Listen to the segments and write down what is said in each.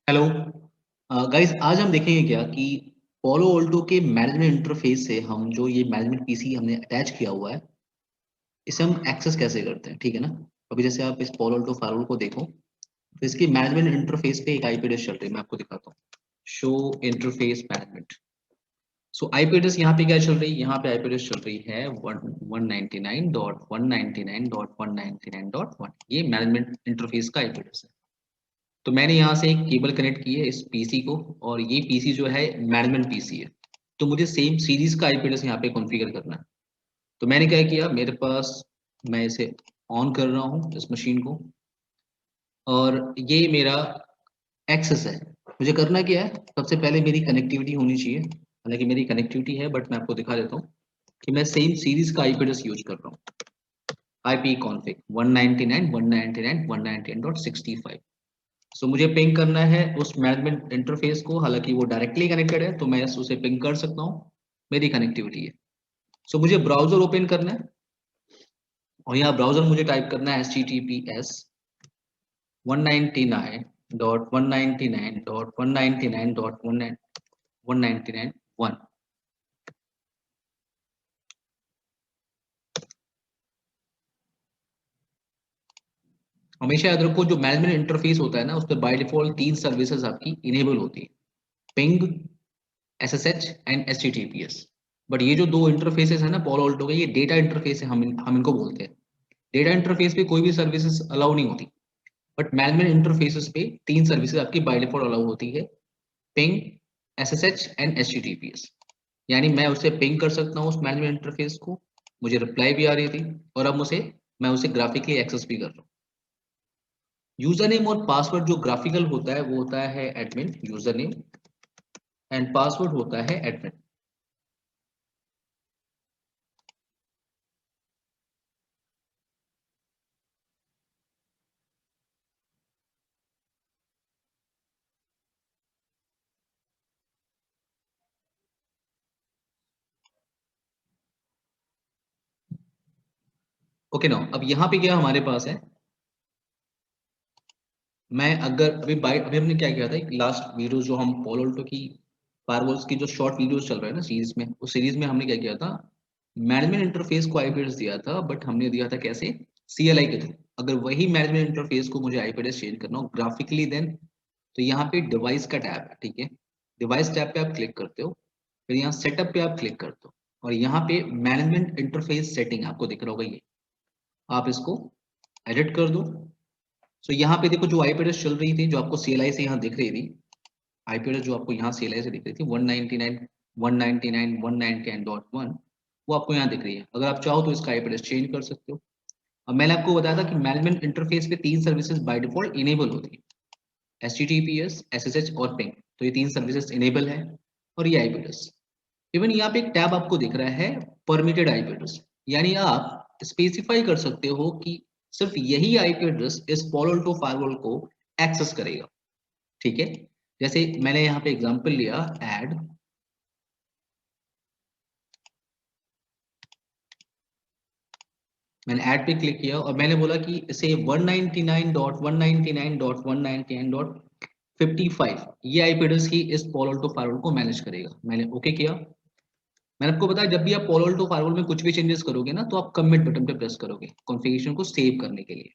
Hello guys, आज हम देखेंगे क्या कि पोलो ऑल्टो के मैनेजमेंट इंटरफेस से हम जो ये मैनेजमेंट पीसी हमने अटैच किया हुआ है, इसे हम एक्सेस कैसे करते हैं। ठीक है ना। अभी जैसे आप इस पोलो ऑल्टो फायरवॉल को देखो, तो इसकी मैनेजमेंट इंटरफेस पे एक आईपी एड्रेस चल रही है। मैं आपको दिखाता हूँ। Show interface management. सो आईपी एड्रेस यहाँ पे क्या चल रही है, यहाँ पे आईपी एड्रेस चल रही है 199.199.199.1। ये मैनेजमेंट इंटरफेस का आईपी एड्रेस है। तो मैंने यहाँ से एक केबल कनेक्ट की है इस पीसी को, और ये पीसी जो है मैनेजमेंट पीसी है। तो मुझे सेम सीरीज का आईपी एड्रेस यहाँ पे कॉन्फ़िगर करना है। तो मैंने क्या किया, मेरे पास, मैं इसे ऑन कर रहा हूँ इस मशीन को, और ये मेरा एक्सेस है। मुझे करना क्या है, सबसे पहले मेरी कनेक्टिविटी होनी चाहिए। हालांकि मेरी कनेक्टिविटी है, बट मैं आपको दिखा देता हूँ कि मैं सेम सीरीज का आईपी एड्रेस यूज कर रहा हूँ। IP config 199.199.199.65। सो मुझे पिंग करना है उस मैनेजमेंट इंटरफेस को। हालांकि वो डायरेक्टली कनेक्टेड है, तो मैं उसे पिंग कर सकता हूँ। मेरी कनेक्टिविटी है। सो मुझे ब्राउजर ओपन करना है, और यहाँ ब्राउजर मुझे टाइप करना है HTTPS 199.199.199.199.1 हमेशा याद रखो, जो मैनेजमेंट इंटरफेस होता है ना, उस पर बाय डिफॉल्ट तीन सर्विसेज आपकी इनेबल होती है। Ping, SSH and HTTPS। But ये जो दो इंटरफेसेस है ना पोलो ऑल्टो के, ये डेटा इंटरफेस है, हम इनको बोलते हैं। डेटा इंटरफेस पे कोई भी सर्विसेज अलाउ नहीं होती, बट मैनेजमेंट इंटरफेसेस पे तीन सर्विसेज आपकी बाय डिफॉल्ट अलाउ होती है। Ping, SSH and HTTPS। यानी मैं उसे पिंग कर सकता हूँ उस मैनेजमेंट इंटरफेस को, मुझे रिप्लाई भी आ रही थी, और अब मैं उसे ग्राफिकली एक्सेस भी कर रहा हूँ। यूजर नेम और पासवर्ड जो ग्राफिकल होता है वो होता है admin user name, and password होता है एडमिन। ओके ना। अब यहाँ पे क्या हमारे पास है, मैं अगर अभी हमने क्या किया था, एक लास्ट वीडियो जो हम पोलोल्टो की फायरवॉल्स की जो शॉर्ट वीडियोस चल रहे हैं ना सीरीज में, उस सीरीज में हमने क्या किया था, मैनेजमेंट इंटरफेस को आईपी एड्रेस दिया था, बट हमने दिया था कैसे, CLI के थ्रू। अगर वही मैनेजमेंट इंटरफेस को मुझे आईपी एड्रेस चेंज करना हो ग्राफिकली, देन तो यहाँ पे डिवाइस का टैब है। ठीक है। डिवाइस टैब पे आप क्लिक करते हो, फिर यहाँ सेटअप पे आप क्लिक करते हो, और यहाँ पे मैनेजमेंट इंटरफेस सेटिंग आपको दिख रहा होगा, ये आप इसको एडिट कर दो। सो यहाँ पे देखो, जो आईपी एड्रेस चल रही थी, जो आपको CLI से यहाँ दिख रही थी, आईपी एड्रेस जो आपको यहाँ CLI से दिख रही थी 199.199.199.1, वो आपको यहाँ दिख रही है। अगर आप चाहो तो इसका आईपी एड्रेस चेंज कर सकते हो। अब मैंने आपको बताया था कि मैनेजमेंट इंटरफेस पे तीन सर्विसेज बाय डिफॉल्ट इनेबल होती है, HTTPS, SSH और पिंग। तो ये तीन सर्विसेज इनेबल है, और ये आईपी एड्रेस। इवन यहाँ पे एक टैब आपको दिख रहा है, परमिटेड आईपी एड्रेस। यानी आप स्पेसिफाई कर सकते हो कि सिर्फ यही आईपी एड्रेस इस पोलोल्टो फायरवॉल को एक्सेस करेगा। ठीक है। जैसे मैंने यहाँ पे एग्जांपल लिया, ऐड, मैंने ऐड पे क्लिक किया, और मैंने बोला कि इसे 199.199.199.55 ये आईपी एड्रेस ही इस पोलोल्टो फायरवॉल को मैनेज करेगा। मैंने ओके किया। मैंने आपको बताया, जब भी आप पोलोल्टो फायरवॉल में कुछ भी चेंजेस करोगे ना, तो आप कमिट बटन पे प्रेस करोगे कॉन्फ़िगरेशन को सेव करने के लिए।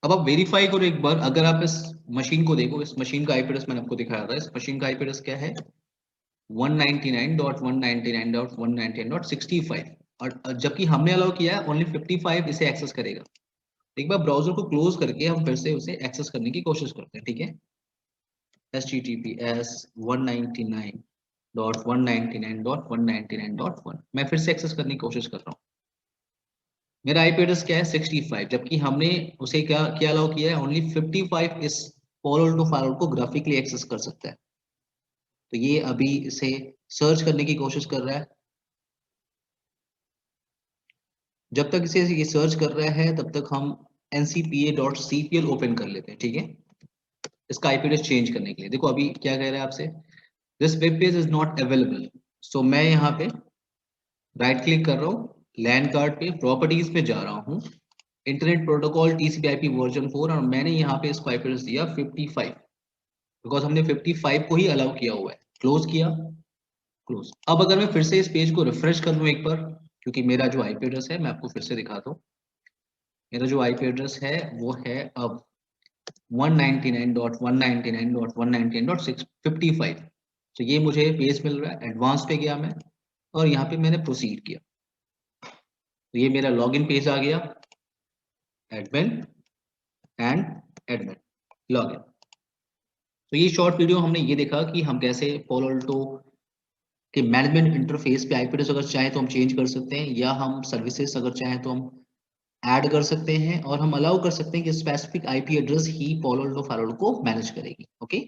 अब आप वेरीफाई करो एक बार। अगर आप इस मशीन को देखो, इस मशीन का आईपी एड्रेस मैंने आपको दिखाया था, इस मशीन का आईपी एड्रेस क्या है, 199.199.199.65। और जबकि हमने अलाउ किया है ओनली 55 इसे एक्सेस करेगा। एक बार ब्राउजर को क्लोज करके हम फिर से उसे एक्सेस करने की कोशिश करते हैं। ठीक है। HTTPS 199.199.199.1 मैं फिर से एक्सेस करने की कोशिश कर रहा हूँ। मेरा आईपी एड्रेस क्या है, 65, जबकि हमने उसे क्या क्या अलाउ किया है, ओनली 55 इस पोलोल टू फायरवॉल को ग्राफिकली एक्सेस कर सकता है। तो ये अभी इसे सर्च करने की कोशिश कर रहा है। जब तक इसे ये सर्च कर रहा है, तब तक हम ncpa.cpl ओपन कर लेते हैं। ठीक है। इसका आईपी एड्रेस चेंज करने के लिए देखो अभी क्या कह रहा है आपसे, this web page is not available. So मैं यहाँ पे राइट क्लिक कर रहा हूँ, लैन कार्ड पे प्रॉपर्टीज पे जा रहा हूँ, इंटरनेट प्रोटोकॉल TCP/IP वर्जन 4, और मैंने यहाँ पे इसको IP एड्रेस दिया 55, बिकॉज हमने 55 को ही अलाउ किया हुआ है। क्लोज किया, क्लोज। अब अगर मैं फिर से इस पेज को रिफ्रेश कर लूँ एक बार, क्योंकि मेरा जो IP एड्रेस है मैं आपको फिर से दिखाता हूँ, मेरा जो IP एड्रेस है वो है अब 199.199.199.655। तो ये मुझे पेज मिल रहा है, एडवांस पे गया मैं और यहाँ पे मैंने प्रोसीड किया, तो ये मेरा लॉगिन पेज आ गया, एडमिन एंड एडमिन लॉगिन। तो ये शॉर्ट वीडियो हमने ये देखा कि हम कैसे Palo Alto के मैनेजमेंट इंटरफेस पे IP एड्रेस अगर चाहें तो हम चेंज कर सकते हैं, या हम सर्विसेज अगर चाहें तो हम ऐड कर सकते हैं, और हम अलाउ कर सकते हैं कि स्पेसिफिक IP एड्रेस ही Palo Alto फायरवॉल को मैनेज करेगी। ओके।